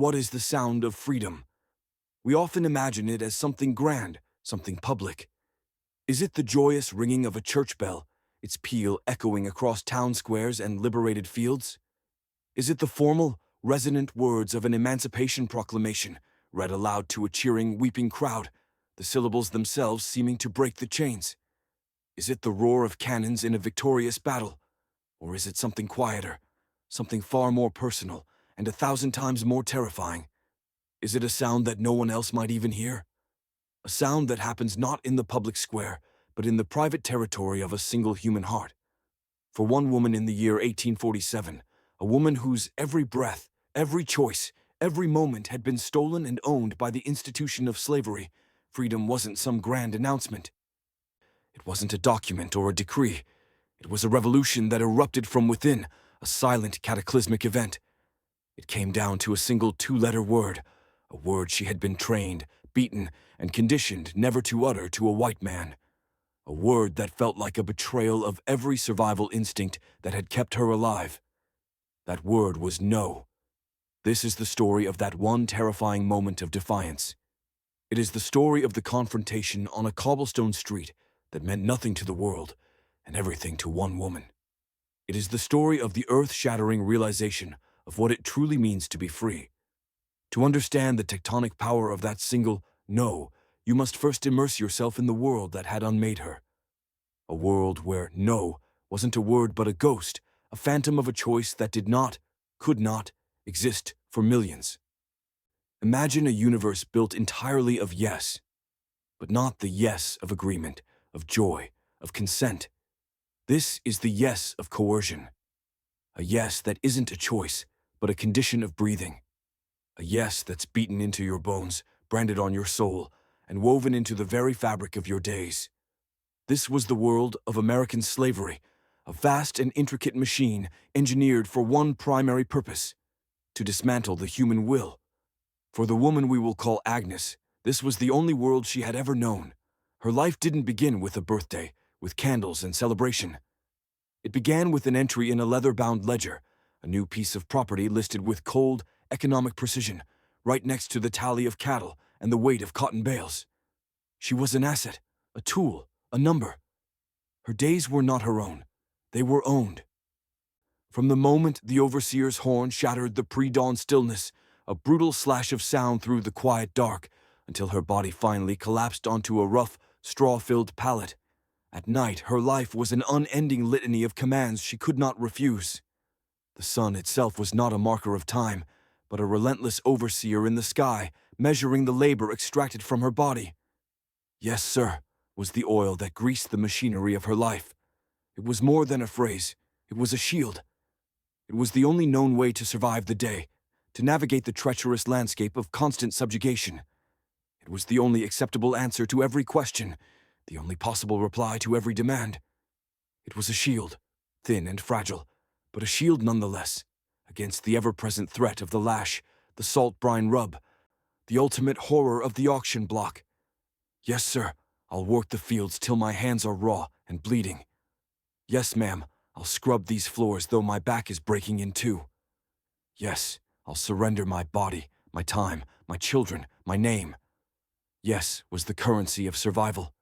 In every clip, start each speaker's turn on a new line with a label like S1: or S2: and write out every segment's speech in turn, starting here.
S1: what is the sound of freedom? We often imagine it as something grand, something public. Is it the joyous ringing of a church bell, its peal echoing across town squares and liberated fields? Is it the formal, resonant words of an emancipation proclamation, read aloud to a cheering, weeping crowd, the syllables themselves seeming to break the chains? Is it the roar of cannons in a victorious battle? Or is it something quieter, something far more personal, and 1,000 times more terrifying? Is it a sound that no one else might even hear? A sound that happens not in the public square, but in the private territory of a single human heart. For one woman in the year 1847, a woman whose every breath, every choice, every moment had been stolen and owned by the institution of slavery, freedom wasn't some grand announcement. It wasn't a document or a decree. It was a revolution that erupted from within, a silent, cataclysmic event. It came down to a single two-letter word, a word she had been trained, beaten, and conditioned never to utter to a white man. A word that felt like a betrayal of every survival instinct that had kept her alive. That word was no. This is the story of that one terrifying moment of defiance. It is the story of the confrontation on a cobblestone street that meant nothing to the world and everything to one woman. It is the story of the earth-shattering realization of what it truly means to be free. To understand the tectonic power of that single no, you must first immerse yourself in the world that had unmade her. A world where no wasn't a word but a ghost, a phantom of a choice that did not, could not, exist for millions. Imagine a universe built entirely of yes, but not the yes of agreement, of joy, of consent. This is the yes of coercion. A yes that isn't a choice, but a condition of breathing. A yes that's beaten into your bones, branded on your soul, and woven into the very fabric of your days. This was the world of American slavery, a vast and intricate machine engineered for one primary purpose: to dismantle the human will. For the woman we will call Agnes, this was the only world she had ever known. Her life didn't begin with a birthday, with candles and celebration. It began with an entry in a leather-bound ledger, a new piece of property listed with cold, economic precision, right next to the tally of cattle and the weight of cotton bales. She was an asset, a tool, a number. Her days were not her own. They were owned. From the moment the overseer's horn shattered the pre-dawn stillness, a brutal slash of sound through the quiet dark, until her body finally collapsed onto a rough, straw-filled pallet. At night, her life was an unending litany of commands she could not refuse. The sun itself was not a marker of time, but a relentless overseer in the sky, measuring the labor extracted from her body. Yes, sir, was the oil that greased the machinery of her life. It was more than a phrase. It was a shield. It was the only known way to survive the day, to navigate the treacherous landscape of constant subjugation. It was the only acceptable answer to every question, the only possible reply to every demand. It was a shield, thin and fragile, but a shield nonetheless, against the ever-present threat of the lash, the salt brine rub, the ultimate horror of the auction block. Yes, sir, I'll work the fields till my hands are raw and bleeding. Yes, ma'am, I'll scrub these floors though my back is breaking in two. Yes, I'll surrender my body, my time, my children, my name. Yes was the currency of survival.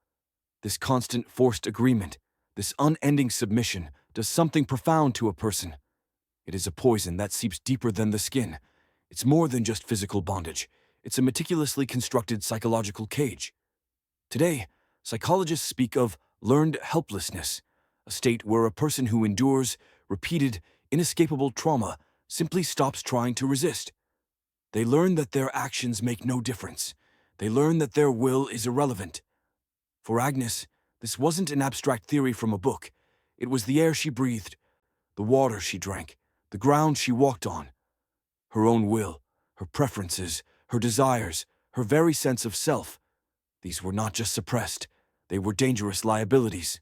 S1: This constant forced agreement, this unending submission, does something profound to a person. It is a poison that seeps deeper than the skin. It's more than just physical bondage. It's a meticulously constructed psychological cage. Today, psychologists speak of learned helplessness, a state where a person who endures repeated, inescapable trauma simply stops trying to resist. They learn that their actions make no difference. They learn that their will is irrelevant. For Agnes, this wasn't an abstract theory from a book. It was the air she breathed, the water she drank, the ground she walked on. Her own will, her preferences, her desires, her very sense of self. These were not just suppressed, they were dangerous liabilities.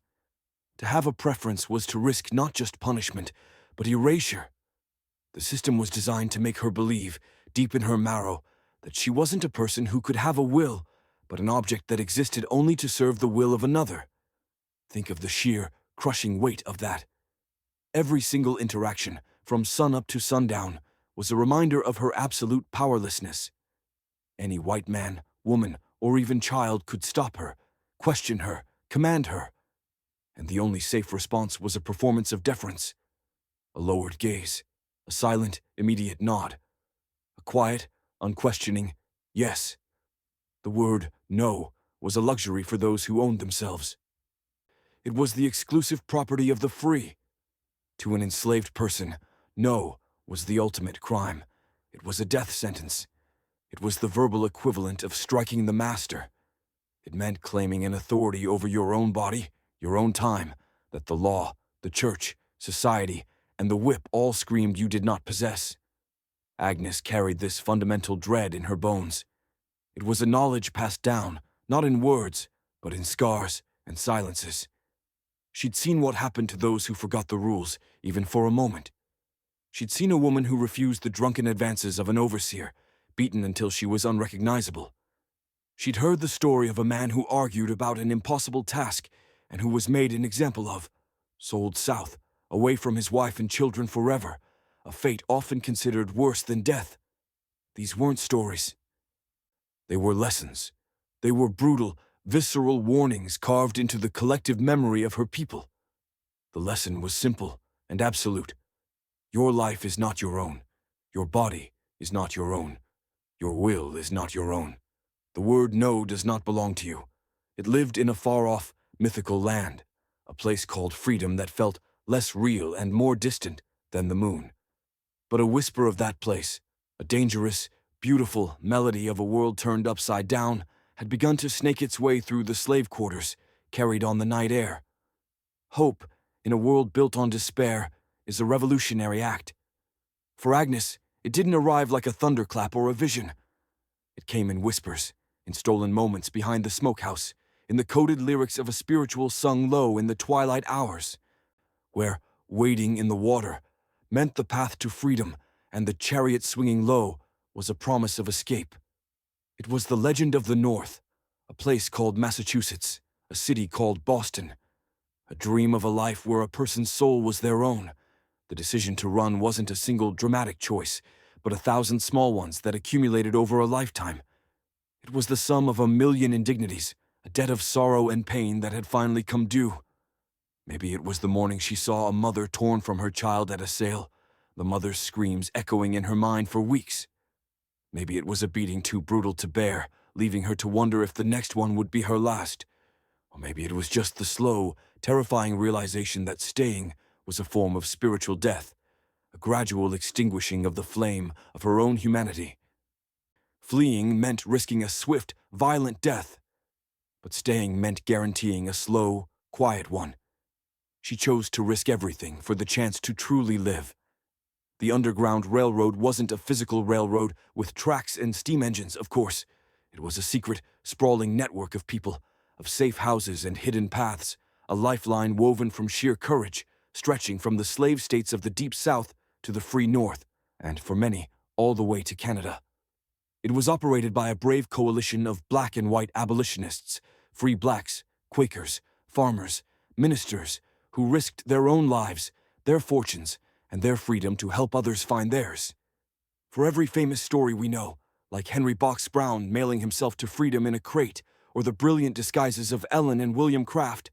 S1: To have a preference was to risk not just punishment, but erasure. The system was designed to make her believe, deep in her marrow, that she wasn't a person who could have a will, but an object that existed only to serve the will of another. Think of the sheer, crushing weight of that. Every single interaction, from sunup to sundown, was a reminder of her absolute powerlessness. Any white man, woman, or even child could stop her, question her, command her, and the only safe response was a performance of deference, a lowered gaze, a silent, immediate nod, a quiet, unquestioning yes. The word no was a luxury for those who owned themselves. It was the exclusive property of the free. To an enslaved person, no was the ultimate crime. It was a death sentence. It was the verbal equivalent of striking the master. It meant claiming an authority over your own body, your own time, that the law, the church, society, and the whip all screamed you did not possess. Agnes carried this fundamental dread in her bones. It was a knowledge passed down, not in words, but in scars and silences. She'd seen what happened to those who forgot the rules, even for a moment. She'd seen a woman who refused the drunken advances of an overseer, beaten until she was unrecognizable. She'd heard the story of a man who argued about an impossible task and who was made an example of, sold south, away from his wife and children forever, a fate often considered worse than death. These weren't stories. They were lessons. They were brutal, visceral warnings carved into the collective memory of her people. The lesson was simple and absolute. Your life is not your own. Your body is not your own. Your will is not your own. The word no does not belong to you. It lived in a far-off, mythical land, a place called freedom that felt less real and more distant than the moon. But a whisper of that place, a dangerous, beautiful melody of a world turned upside down, had begun to snake its way through the slave quarters, carried on the night air. Hope, in a world built on despair, is a revolutionary act. For Agnes, it didn't arrive like a thunderclap or a vision. It came in whispers, in stolen moments behind the smokehouse, in the coded lyrics of a spiritual sung low in the twilight hours, where wading in the water meant the path to freedom, and the chariot swinging low was a promise of escape. It was the legend of the North, a place called Massachusetts, a city called Boston, a dream of a life where a person's soul was their own. The decision to run wasn't a single dramatic choice, but 1,000 small ones that accumulated over a lifetime. It was the sum of 1,000,000 indignities, a debt of sorrow and pain that had finally come due. Maybe it was the morning she saw a mother torn from her child at a sale, the mother's screams echoing in her mind for weeks. Maybe it was a beating too brutal to bear, leaving her to wonder if the next one would be her last. Or maybe it was just the slow, terrifying realization that staying was a form of spiritual death, a gradual extinguishing of the flame of her own humanity. Fleeing meant risking a swift, violent death, but staying meant guaranteeing a slow, quiet one. She chose to risk everything for the chance to truly live. The Underground Railroad wasn't a physical railroad with tracks and steam engines, of course. It was a secret, sprawling network of people, of safe houses and hidden paths, a lifeline woven from sheer courage, stretching from the slave states of the Deep South to the free North, and for many, all the way to Canada. It was operated by a brave coalition of black and white abolitionists, free blacks, Quakers, farmers, ministers, who risked their own lives, their fortunes, and their freedom to help others find theirs. For every famous story we know, like Henry Box Brown mailing himself to freedom in a crate, or the brilliant disguises of Ellen and William Craft,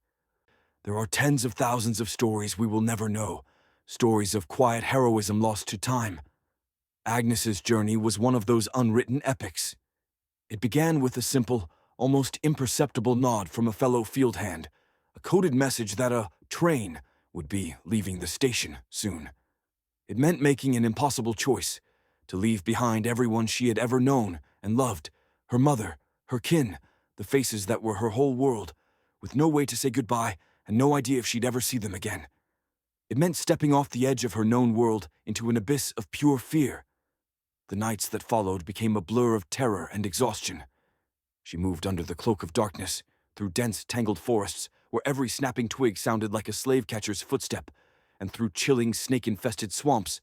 S1: there are tens of thousands of stories we will never know, stories of quiet heroism lost to time. Agnes's journey was one of those unwritten epics. It began with a simple, almost imperceptible nod from a fellow field hand, a coded message that a train would be leaving the station soon. It meant making an impossible choice, to leave behind everyone she had ever known and loved, her mother, her kin, the faces that were her whole world, with no way to say goodbye and no idea if she'd ever see them again. It meant stepping off the edge of her known world into an abyss of pure fear. The nights that followed became a blur of terror and exhaustion. She moved under the cloak of darkness, through dense, tangled forests where every snapping twig sounded like a slave catcher's footstep, and through chilling, snake-infested swamps,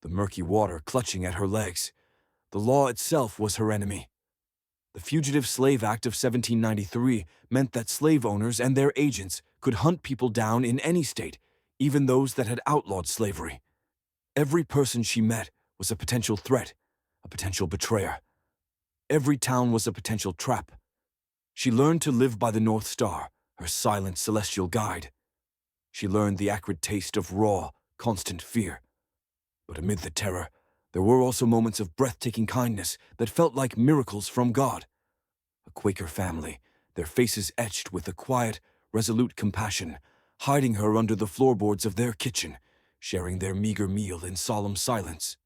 S1: the murky water clutching at her legs. The law itself was her enemy. The Fugitive Slave Act of 1793 meant that slave owners and their agents could hunt people down in any state, even those that had outlawed slavery. Every person she met, was a potential threat, a potential betrayer. Every town was a potential trap. She learned to live by the North Star, her silent celestial guide. She learned the acrid taste of raw, constant fear. But amid the terror, there were also moments of breathtaking kindness that felt like miracles from God. A Quaker family, their faces etched with a quiet, resolute compassion, hiding her under the floorboards of their kitchen, sharing their meager meal in solemn silence.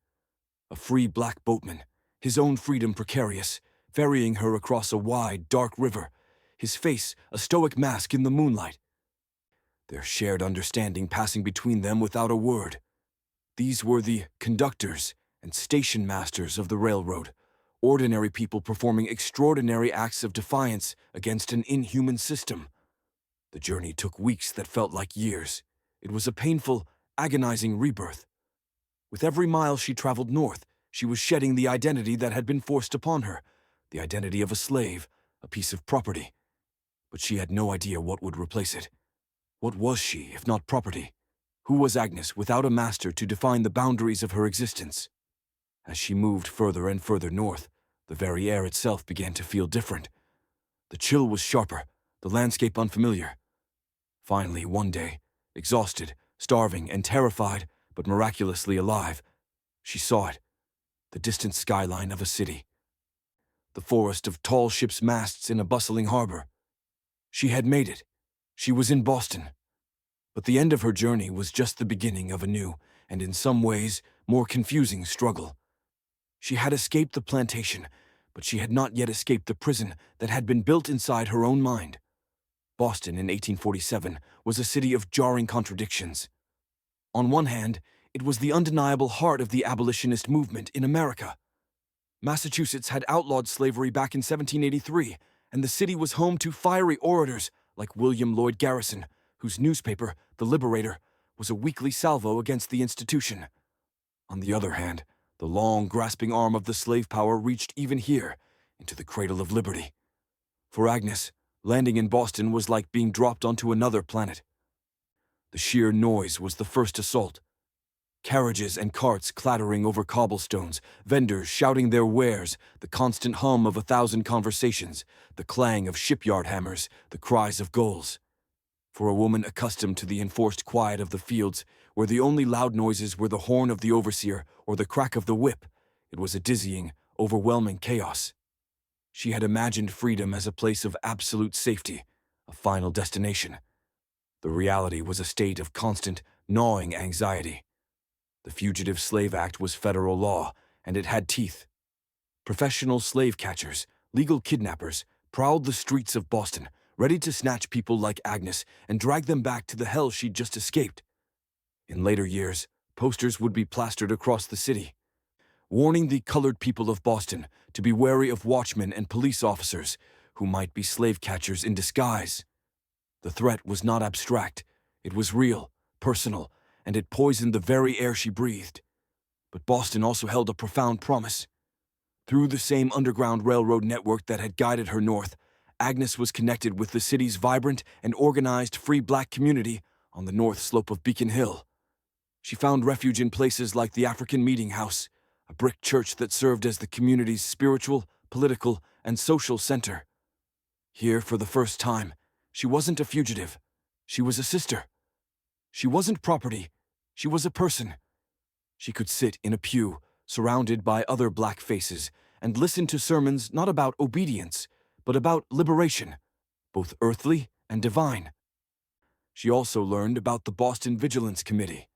S1: A free black boatman, his own freedom precarious, ferrying her across a wide, dark river, his face a stoic mask in the moonlight. Their shared understanding passing between them without a word. These were the conductors and station masters of the railroad, ordinary people performing extraordinary acts of defiance against an inhuman system. The journey took weeks that felt like years. It was a painful, agonizing rebirth. With every mile she traveled north, she was shedding the identity that had been forced upon her, the identity of a slave, a piece of property. But she had no idea what would replace it. What was she, if not property? Who was Agnes without a master to define the boundaries of her existence? As she moved further and further north, the very air itself began to feel different. The chill was sharper, the landscape unfamiliar. Finally, one day, exhausted, starving, and terrified, but miraculously alive, she saw it, the distant skyline of a city. The forest of tall ships' masts in a bustling harbor. She had made it. She was in Boston. But the end of her journey was just the beginning of a new, and in some ways, more confusing struggle. She had escaped the plantation, but she had not yet escaped the prison that had been built inside her own mind. Boston in 1847 was a city of jarring contradictions. On one hand, it was the undeniable heart of the abolitionist movement in America. Massachusetts had outlawed slavery back in 1783, and the city was home to fiery orators like William Lloyd Garrison, whose newspaper, The Liberator, was a weekly salvo against the institution. On the other hand, the long, grasping arm of the slave power reached even here, into the cradle of liberty. For Agnes, landing in Boston was like being dropped onto another planet. The sheer noise was the first assault. Carriages and carts clattering over cobblestones, vendors shouting their wares, the constant hum of 1,000 conversations, the clang of shipyard hammers, the cries of gulls. For a woman accustomed to the enforced quiet of the fields, where the only loud noises were the horn of the overseer or the crack of the whip, it was a dizzying, overwhelming chaos. She had imagined freedom as a place of absolute safety, a final destination. The reality was a state of constant, gnawing anxiety. The Fugitive Slave Act was federal law, and it had teeth. Professional slave catchers, legal kidnappers, prowled the streets of Boston, ready to snatch people like Agnes and drag them back to the hell she'd just escaped. In later years, posters would be plastered across the city, warning the colored people of Boston to be wary of watchmen and police officers who might be slave catchers in disguise. The threat was not abstract. It was real, personal, and it poisoned the very air she breathed. But Boston also held a profound promise. Through the same underground railroad network that had guided her north, Agnes was connected with the city's vibrant and organized free black community on the north slope of Beacon Hill. She found refuge in places like the African Meeting House, a brick church that served as the community's spiritual, political, and social center. Here, for the first time, she wasn't a fugitive. She was a sister. She wasn't property. She was a person. She could sit in a pew, surrounded by other black faces, and listen to sermons not about obedience, but about liberation, both earthly and divine. She also learned about the Boston Vigilance Committee.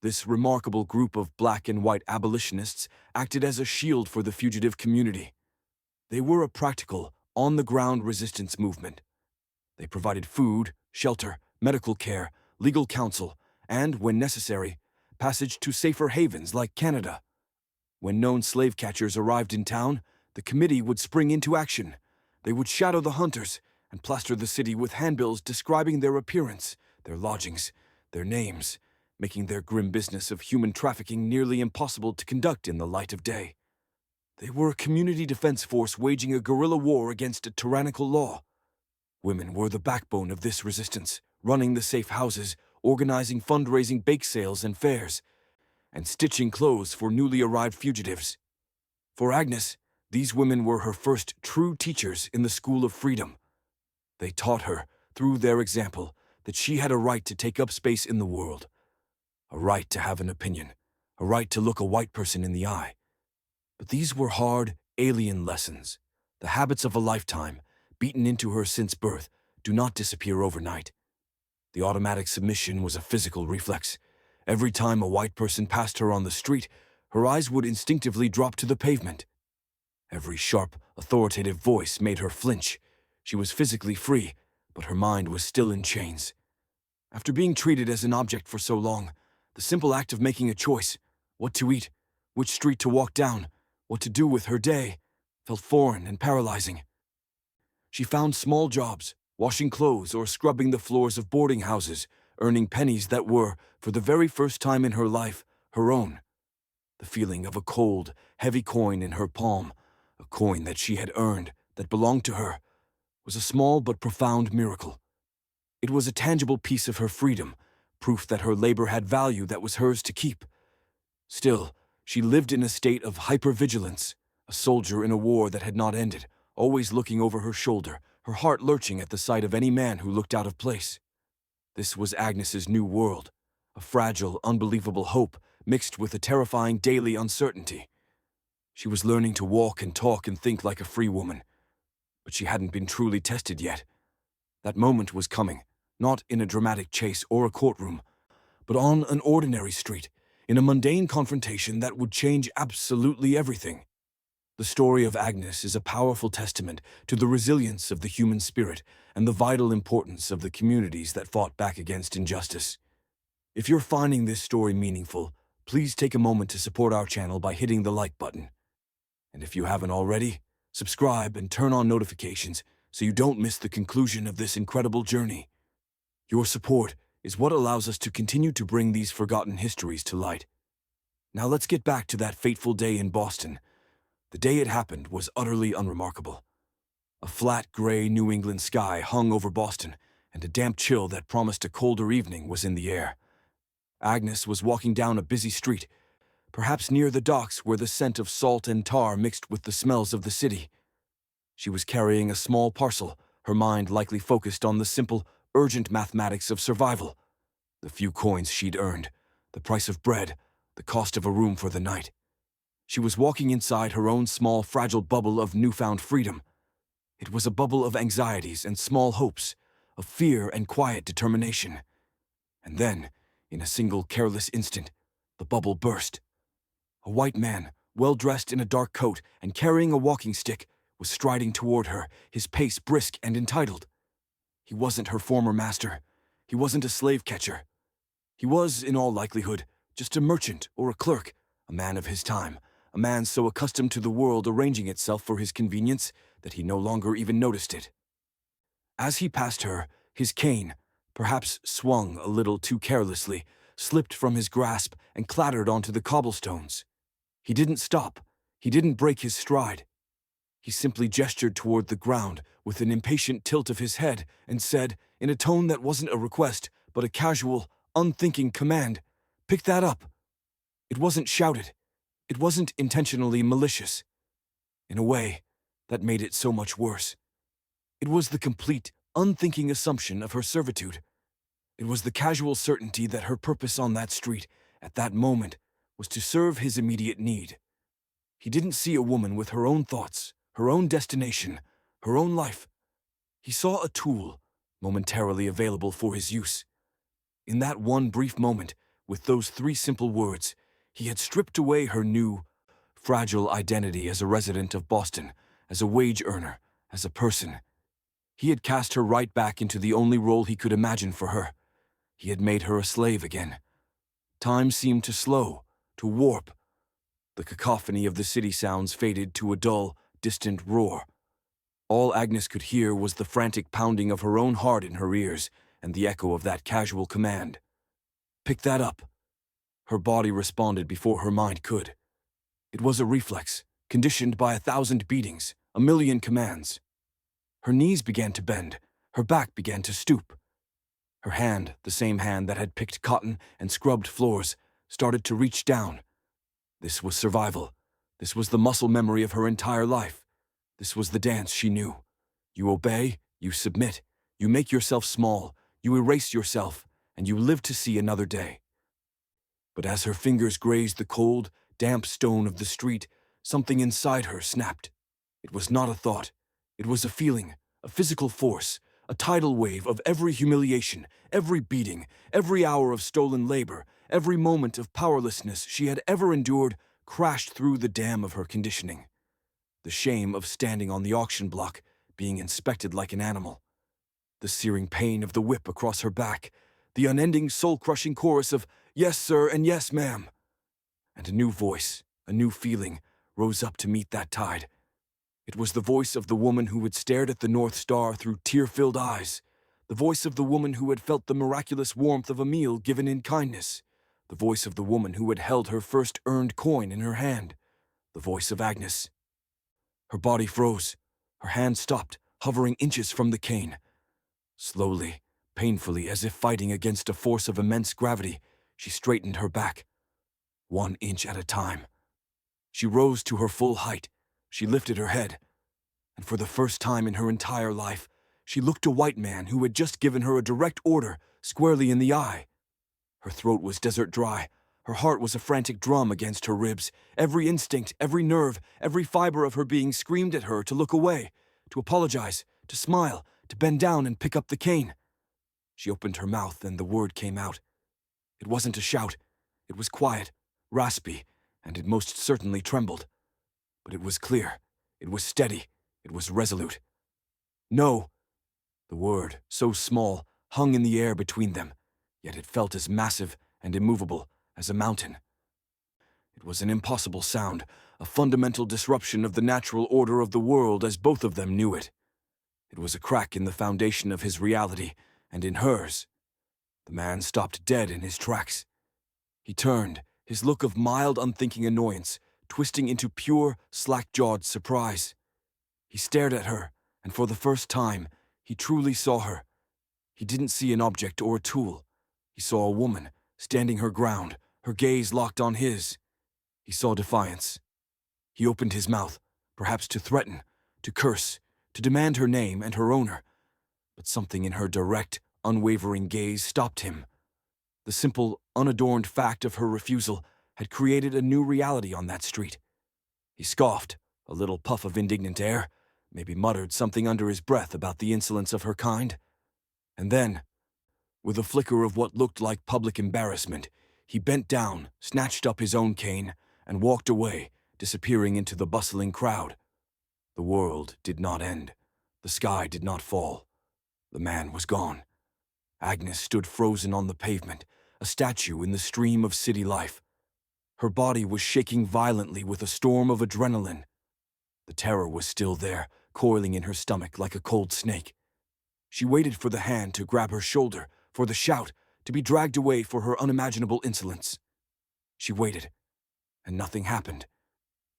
S1: This remarkable group of black and white abolitionists acted as a shield for the fugitive community. They were a practical, on-the-ground resistance movement. They provided food, shelter, medical care, legal counsel, and, when necessary, passage to safer havens like Canada. When known slave catchers arrived in town, the committee would spring into action. They would shadow the hunters and plaster the city with handbills describing their appearance, their lodgings, their names, making their grim business of human trafficking nearly impossible to conduct in the light of day. They were a community defense force waging a guerrilla war against a tyrannical law. Women were the backbone of this resistance, running the safe houses, organizing fundraising bake sales and fairs. and stitching clothes for newly arrived fugitives. For Agnes, these women were her first true teachers in the school of freedom. They taught her, through their example, that she had a right to take up space in the world, a right to have an opinion, a right to look a white person in the eye. But these were hard, alien lessons. The habits of a lifetime, beaten into her since birth, do not disappear overnight. The automatic submission was a physical reflex. Every time a white person passed her on the street, her eyes would instinctively drop to the pavement. Every sharp, authoritative voice made her flinch. She was physically free, but her mind was still in chains. After being treated as an object for so long, the simple act of making a choice, what to eat, which street to walk down, what to do with her day, felt foreign and paralyzing. She found small jobs, washing clothes or scrubbing the floors of boarding houses, earning pennies that were, for the very first time in her life, her own. The feeling of a cold, heavy coin in her palm, a coin that she had earned, that belonged to her, was a small but profound miracle. It was a tangible piece of her freedom, proof that her labor had value that was hers to keep. Still, she lived in a state of hypervigilance, a soldier in a war that had not ended, always looking over her shoulder, her heart lurching at the sight of any man who looked out of place. This was Agnes's new world, a fragile, unbelievable hope mixed with a terrifying daily uncertainty. She was learning to walk and talk and think like a free woman, but she hadn't been truly tested yet. That moment was coming, not in a dramatic chase or a courtroom, but on an ordinary street, in a mundane confrontation that would change absolutely everything. The story of Agnes is a powerful testament to the resilience of the human spirit and the vital importance of the communities that fought back against injustice. If you're finding this story meaningful, please take a moment to support our channel by hitting the like button. And if you haven't already, subscribe and turn on notifications so you don't miss the conclusion of this incredible journey. Your support is what allows us to continue to bring these forgotten histories to light. Now let's get back to that fateful day in Boston. The day it happened was utterly unremarkable. A flat, gray New England sky hung over Boston, and a damp chill that promised a colder evening was in the air. Agnes was walking down a busy street, perhaps near the docks where the scent of salt and tar mixed with the smells of the city. She was carrying a small parcel, her mind likely focused on the simple, urgent mathematics of survival. The few coins she'd earned, the price of bread, the cost of a room for the night. She was walking inside her own small, fragile bubble of newfound freedom. It was a bubble of anxieties and small hopes, of fear and quiet determination. And then, in a single careless instant, the bubble burst. A white man, well-dressed in a dark coat and carrying a walking stick, was striding toward her, his pace brisk and entitled. He wasn't her former master. He wasn't a slave catcher. He was, in all likelihood, just a merchant or a clerk, a man of his time, a man so accustomed to the world arranging itself for his convenience that he no longer even noticed it. As he passed her, his cane, perhaps swung a little too carelessly, slipped from his grasp and clattered onto the cobblestones. He didn't stop. He didn't break his stride. He simply gestured toward the ground with an impatient tilt of his head and said, in a tone that wasn't a request, but a casual, unthinking command, "Pick that up." It wasn't shouted. It wasn't intentionally malicious. In a way, that made it so much worse. It was the complete, unthinking assumption of her servitude. It was the casual certainty that her purpose on that street, at that moment, was to serve his immediate need. He didn't see a woman with her own thoughts, her own destination, her own life. He saw a tool, momentarily available for his use. In that one brief moment, with those three simple words, he had stripped away her new, fragile identity as a resident of Boston, as a wage earner, as a person. He had cast her right back into the only role he could imagine for her. He had made her a slave again. Time seemed to slow, to warp. The cacophony of the city sounds faded to a dull, distant roar. All Agnes could hear was the frantic pounding of her own heart in her ears and the echo of that casual command. "Pick that up." Her body responded before her mind could. It was a reflex, conditioned by 1,000 beatings, a million commands. Her knees began to bend, her back began to stoop. Her hand, the same hand that had picked cotton and scrubbed floors, started to reach down. This was survival. This was the muscle memory of her entire life. This was the dance she knew. You obey, you submit, you make yourself small, you erase yourself, and you live to see another day. But as her fingers grazed the cold, damp stone of the street, something inside her snapped. It was not a thought. It was a feeling, a physical force, a tidal wave of every humiliation, every beating, every hour of stolen labor, every moment of powerlessness she had ever endured crashed through the dam of her conditioning. The shame of standing on the auction block, being inspected like an animal. The searing pain of the whip across her back, the unending soul-crushing chorus of "Yes, sir," and "Yes, ma'am." And a new voice, a new feeling, rose up to meet that tide. It was the voice of the woman who had stared at the North Star through tear-filled eyes, the voice of the woman who had felt the miraculous warmth of a meal given in kindness, the voice of the woman who had held her first earned coin in her hand, the voice of Agnes. Her body froze. Her hand stopped, hovering inches from the cane. Slowly, painfully, as if fighting against a force of immense gravity, she straightened her back. 1 inch at a time. She rose to her full height. She lifted her head. And for the first time in her entire life, she looked a white man who had just given her a direct order squarely in the eye. Her throat was desert dry. Her heart was a frantic drum against her ribs. Every instinct, every nerve, every fiber of her being screamed at her to look away, to apologize, to smile, to bend down and pick up the cane. She opened her mouth and the word came out. It wasn't a shout. It was quiet, raspy, and it most certainly trembled. But it was clear. It was steady. It was resolute. No. The word, so small, hung in the air between them, yet it felt as massive and immovable as a mountain. It was an impossible sound, a fundamental disruption of the natural order of the world as both of them knew it. It was a crack in the foundation of his reality, and in hers. The man stopped dead in his tracks. He turned, his look of mild, unthinking annoyance twisting into pure, slack-jawed surprise. He stared at her, and for the first time, he truly saw her. He didn't see an object or a tool. He saw a woman, standing her ground, her gaze locked on his. He saw defiance. He opened his mouth, perhaps to threaten, to curse, to demand her name and her owner. But something in her direct, unwavering gaze stopped him. The simple, unadorned fact of her refusal had created a new reality on that street. He scoffed, a little puff of indignant air, maybe muttered something under his breath about the insolence of her kind. And then, with a flicker of what looked like public embarrassment, he bent down, snatched up his own cane, and walked away, disappearing into the bustling crowd. The world did not end. The sky did not fall. The man was gone. Agnes stood frozen on the pavement, a statue in the stream of city life. Her body was shaking violently with a storm of adrenaline. The terror was still there, coiling in her stomach like a cold snake. She waited for the hand to grab her shoulder, for the shout, to be dragged away for her unimaginable insolence. She waited, and nothing happened.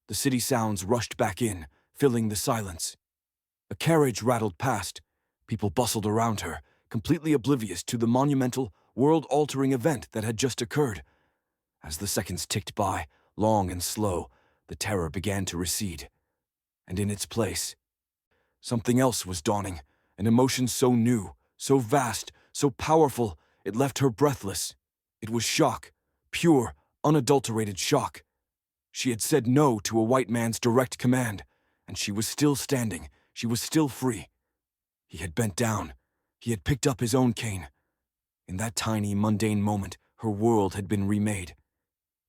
S1: The city sounds rushed back in, filling the silence. A carriage rattled past. People bustled around her, completely oblivious to the monumental, world-altering event that had just occurred. As the seconds ticked by, long and slow, the terror began to recede. And in its place, something else was dawning, an emotion so new, so vast, so powerful, it left her breathless. It was shock, pure, unadulterated shock. She had said no to a white man's direct command, and she was still standing, she was still free. He had bent down. He had picked up his own cane. In that tiny, mundane moment, her world had been remade.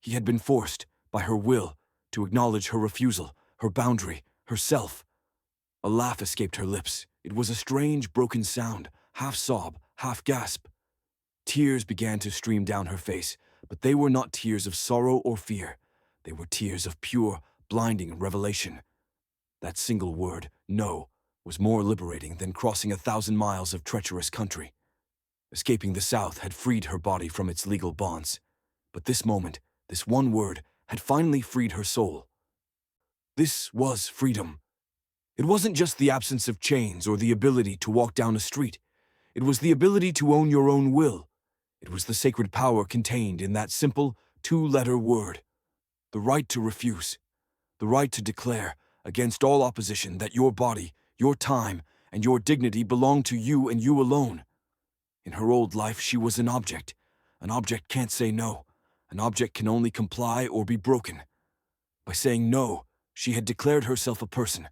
S1: He had been forced, by her will, to acknowledge her refusal, her boundary, herself. A laugh escaped her lips. It was a strange, broken sound, half sob, half gasp. Tears began to stream down her face, but they were not tears of sorrow or fear. They were tears of pure, blinding revelation. That single word, no, was more liberating than crossing 1,000 miles of treacherous country. Escaping the South had freed her body from its legal bonds. But this moment, this one word, had finally freed her soul. This was freedom. It wasn't just the absence of chains or the ability to walk down a street. It was the ability to own your own will. It was the sacred power contained in that simple, two-letter word: the right to refuse, the right to declare, against all opposition, that your body, your time, and your dignity belong to you and you alone. In her old life, she was an object. An object can't say no. An object can only comply or be broken. By saying no, she had declared herself a person.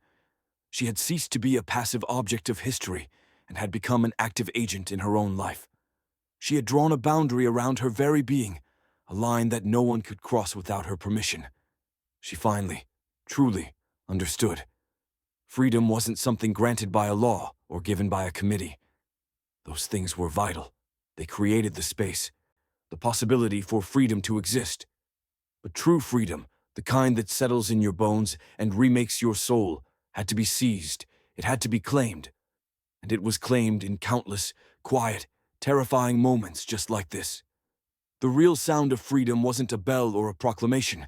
S1: She had ceased to be a passive object of history and had become an active agent in her own life. She had drawn a boundary around her very being, a line that no one could cross without her permission. She finally, truly, understood. Freedom wasn't something granted by a law or given by a committee. Those things were vital. They created the space, the possibility for freedom to exist. But true freedom, the kind that settles in your bones and remakes your soul, had to be seized. It had to be claimed. And it was claimed in countless, quiet, terrifying moments just like this. The real sound of freedom wasn't a bell or a proclamation.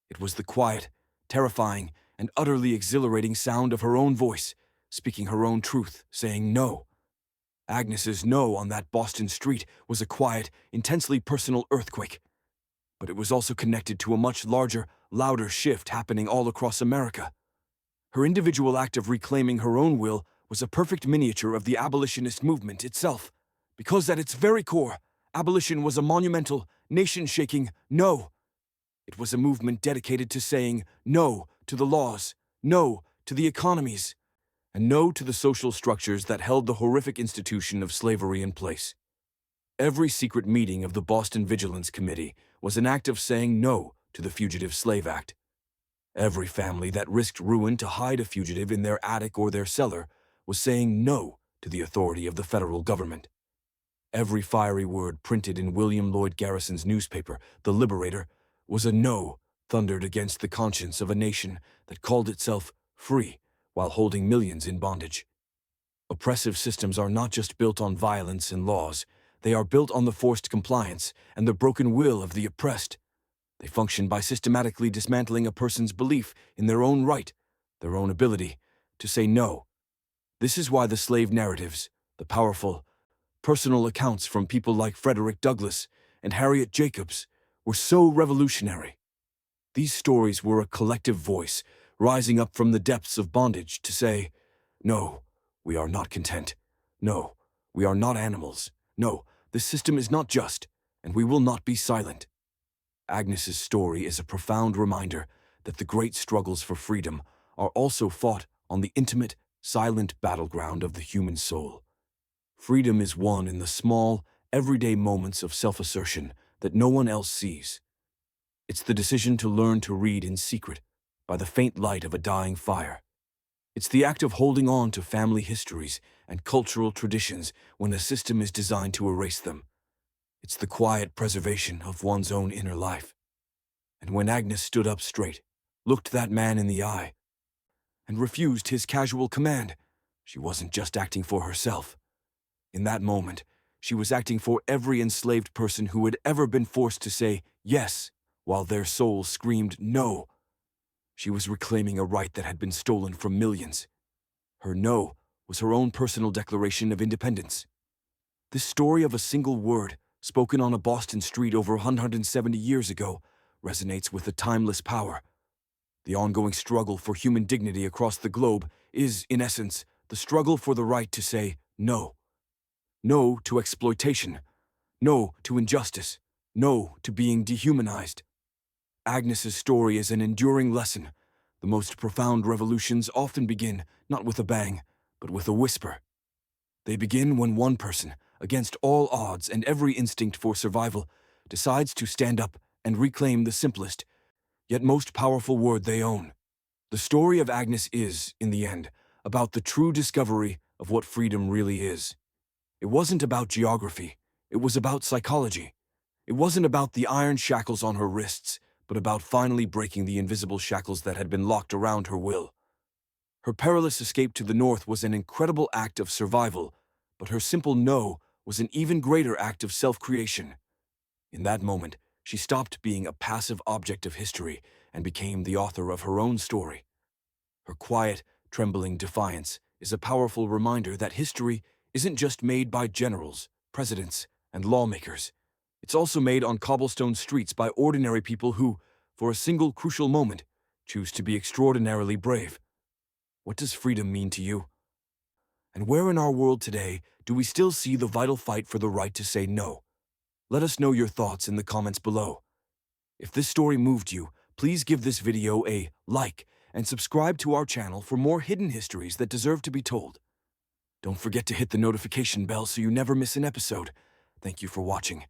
S1: It was the quiet, terrifying, and utterly exhilarating sound of her own voice, speaking her own truth, saying no. Agnes's no on that Boston street was a quiet, intensely personal earthquake. But it was also connected to a much larger, louder shift happening all across America. Her individual act of reclaiming her own will was a perfect miniature of the abolitionist movement itself, because at its very core, abolition was a monumental, nation-shaking no. It was a movement dedicated to saying no to the laws, no to the economies, and no to the social structures that held the horrific institution of slavery in place. Every secret meeting of the Boston Vigilance Committee was an act of saying no to the Fugitive Slave Act. Every family that risked ruin to hide a fugitive in their attic or their cellar was saying no to the authority of the federal government. Every fiery word printed in William Lloyd Garrison's newspaper, The Liberator, was a no thundered against the conscience of a nation that called itself free while holding millions in bondage. Oppressive systems are not just built on violence and laws, they are built on the forced compliance and the broken will of the oppressed. They function by systematically dismantling a person's belief in their own right, their own ability, to say no. This is why the slave narratives, the powerful, personal accounts from people like Frederick Douglass and Harriet Jacobs, were so revolutionary. These stories were a collective voice, rising up from the depths of bondage to say, no, we are not content. No, we are not animals. No, this system is not just, and we will not be silent. Agnes's story is a profound reminder that the great struggles for freedom are also fought on the intimate, silent battleground of the human soul. Freedom is won in the small, everyday moments of self-assertion that no one else sees. It's the decision to learn to read in secret by the faint light of a dying fire. It's the act of holding on to family histories and cultural traditions when a system is designed to erase them. It's the quiet preservation of one's own inner life. And when Agnes stood up straight, looked that man in the eye, and refused his casual command, she wasn't just acting for herself. In that moment, she was acting for every enslaved person who had ever been forced to say yes, while their souls screamed no. She was reclaiming a right that had been stolen from millions. Her no was her own personal declaration of independence. This story of a single word, spoken on a Boston street over 170 years ago, resonates with a timeless power. The ongoing struggle for human dignity across the globe is, in essence, the struggle for the right to say no. No to exploitation. No to injustice. No to being dehumanized. Agnes's story is an enduring lesson. The most profound revolutions often begin not with a bang, but with a whisper. They begin when one person, against all odds and every instinct for survival, decides to stand up and reclaim the simplest, yet most powerful word they own. The story of Agnes is, in the end, about the true discovery of what freedom really is. It wasn't about geography, it was about psychology. It wasn't about the iron shackles on her wrists, but about finally breaking the invisible shackles that had been locked around her will. Her perilous escape to the north was an incredible act of survival, but her simple no was an even greater act of self-creation. In that moment, she stopped being a passive object of history and became the author of her own story. Her quiet, trembling defiance is a powerful reminder that history isn't just made by generals, presidents, and lawmakers. It's also made on cobblestone streets by ordinary people who, for a single crucial moment, choose to be extraordinarily brave. What does freedom mean to you? And where in our world today do we still see the vital fight for the right to say no? Let us know your thoughts in the comments below. If this story moved you, please give this video a like and subscribe to our channel for more hidden histories that deserve to be told. Don't forget to hit the notification bell so you never miss an episode. Thank you for watching.